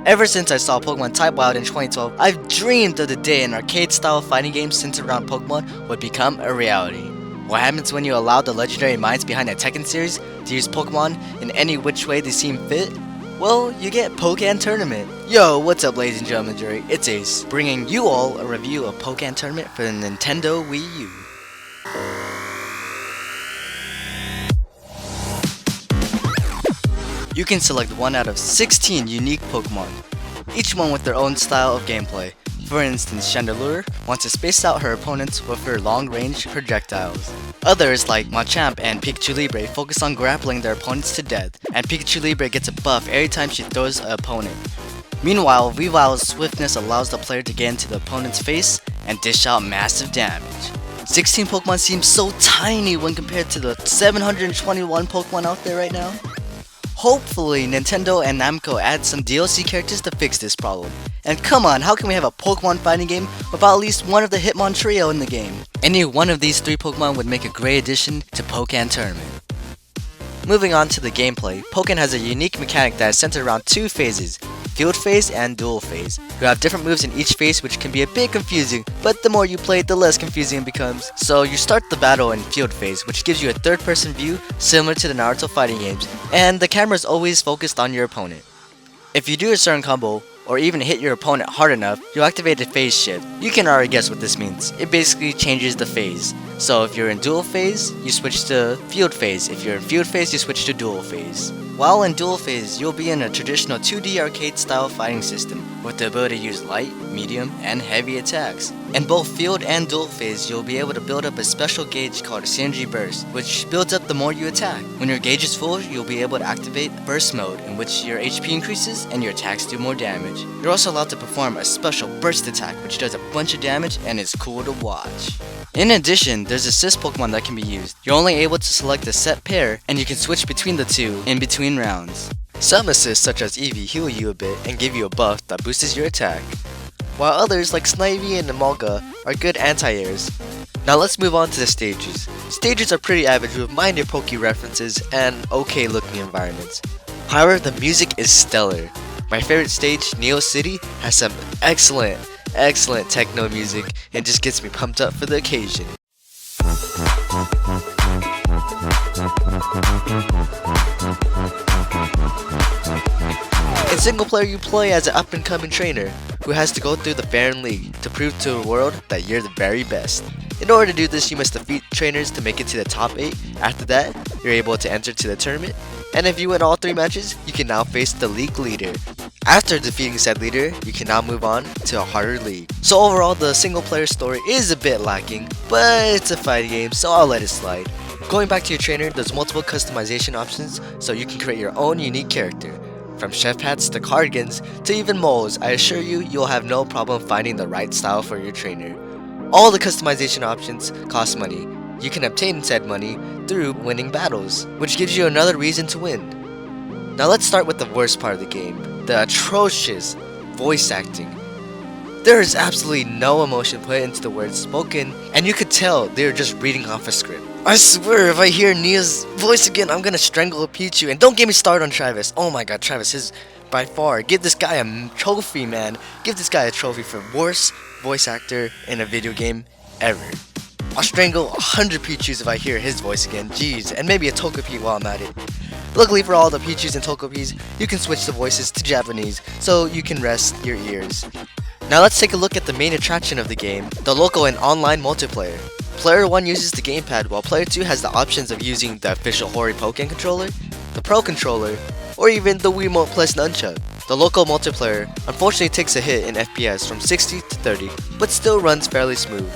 Ever since I saw Pokemon Type Wild in 2012, I've dreamed of the day an arcade-style fighting game centered around Pokemon would become a reality. What happens when you allow the legendary minds behind the Tekken series to use Pokemon in any which way they seem fit? Well, you get Pokken Tournament. Yo, what's up ladies and gentlemen, it's Ace, bringing you all a review of Pokken Tournament for the Nintendo Wii U. You can select one out of 16 unique Pokemon, each one with their own style of gameplay. For instance, Chandelure wants to space out her opponents with her long-range projectiles. Others, like Machamp and Pikachu Libre, focus on grappling their opponents to death, and Pikachu Libre gets a buff every time she throws an opponent. Meanwhile, Weavile's swiftness allows the player to get into the opponent's face and dish out massive damage. 16 Pokemon seems so tiny when compared to the 721 Pokemon out there right now. Hopefully, Nintendo and Namco add some DLC characters to fix this problem. And come on, how can we have a Pokemon fighting game without at least one of the Hitmon trio in the game? Any one of these three Pokemon would make a great addition to Pokken Tournament. Moving on to the gameplay, Pokken has a unique mechanic that is centered around two phases, Field Phase and Duel Phase. You have different moves in each phase which can be a bit confusing, but the more you play it, the less confusing it becomes. So you start the battle in Field Phase, which gives you a third-person view similar to the Naruto fighting games, and the camera is always focused on your opponent. If you do a certain combo, or even hit your opponent hard enough, you'll activate a phase shift. You can already guess what this means. It basically changes the phase. So if you're in Duel Phase, you switch to Field Phase. If you're in Field Phase, you switch to Duel Phase. While in Duel Phase, you'll be in a traditional 2D arcade style fighting system with the ability to use light, medium, and heavy attacks. In both Field and Duel Phase, you'll be able to build up a special gauge called a Synergy Burst, which builds up the more you attack. When your gauge is full, you'll be able to activate Burst Mode, in which your HP increases and your attacks do more damage. You're also allowed to perform a special Burst attack, which does a bunch of damage and is cool to watch. In addition, there's assist Pokemon that can be used. You're only able to select a set pair, and you can switch between the two in between rounds. Some assists such as Eevee heal you a bit and give you a buff that boosts your attack, while others like Snivy and Emolga are good anti-airs. Now let's move on to the stages. Stages are pretty average with minor Poke references and okay looking environments. However, the music is stellar. My favorite stage, Neo City, has some excellent techno music and just gets me pumped up for the occasion. In single player, you play as an up-and-coming trainer who has to go through the Baron League to prove to the world that you're the very best. In order to do this, you must defeat trainers to make it to the top 8. After that, you're able to enter to the tournament, and if you win all 3 matches, you can now face the league leader. After defeating said leader, you can now move on to a harder league. So overall, the single player story is a bit lacking, but it's a fighting game, so I'll let it slide. Going back to your trainer, there's multiple customization options, so you can create your own unique character. From chef hats to cardigans to even moles, I assure you, you'll have no problem finding the right style for your trainer. All the customization options cost money. You can obtain said money through winning battles, which gives you another reason to win. Now let's start with the worst part of the game, the atrocious voice acting. There is absolutely no emotion put into the words spoken, and you could tell they're just reading off a script. I swear, if I hear Nia's voice again, I'm gonna strangle a Pichu. And don't get me started on Travis. Oh my god, Travis is by far. Give this guy a trophy, man. Give this guy a trophy for worst voice actor in a video game ever. I'll strangle 100 Pichus if I hear his voice again. Jeez, and maybe a Togepi while I'm at it. Luckily for all the Pichus and Togepis, you can switch the voices to Japanese, so you can rest your ears. Now let's take a look at the main attraction of the game, the local and online multiplayer. Player 1 uses the gamepad, while Player 2 has the options of using the official Hori Pokken controller, the Pro controller, or even the Wiimote plus Nunchuk. The local multiplayer unfortunately takes a hit in FPS from 60 to 30, but still runs fairly smooth.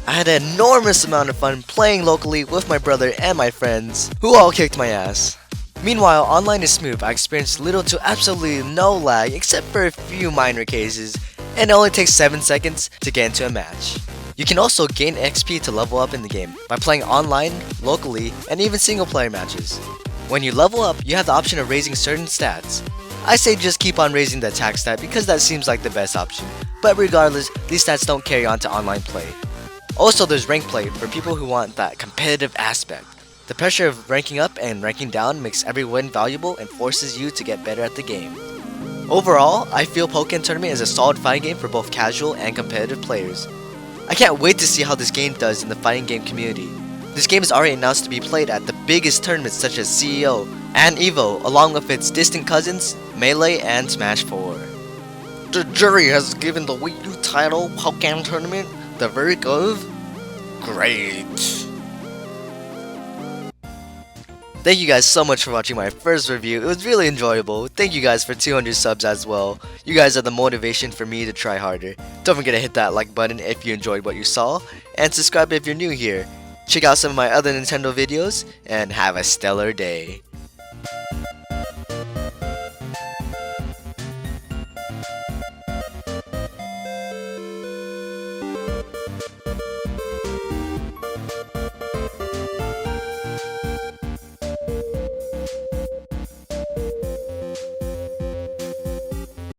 I had an enormous amount of fun playing locally with my brother and my friends, who all kicked my ass. Meanwhile, online is smooth. I experienced little to absolutely no lag except for a few minor cases, and it only takes 7 seconds to get into a match. You can also gain XP to level up in the game by playing online, locally, and even single player matches. When you level up, you have the option of raising certain stats. I say just keep on raising the attack stat because that seems like the best option, but regardless, these stats don't carry on to online play. Also, there's rank play for people who want that competitive aspect. The pressure of ranking up and ranking down makes every win valuable and forces you to get better at the game. Overall, I feel Pokken Tournament is a solid fighting game for both casual and competitive players. I can't wait to see how this game does in the fighting game community. This game is already announced to be played at the biggest tournaments such as CEO and EVO, along with its distant cousins, Melee and Smash 4. The jury has given the Wii U title Pokken Tournament the verdict of great. Thank you guys so much for watching my first review. It was really enjoyable. Thank you guys for 200 subs as well. You guys are the motivation for me to try harder. Don't forget to hit that like button if you enjoyed what you saw, and subscribe if you're new here. Check out some of my other Nintendo videos, and have a stellar day.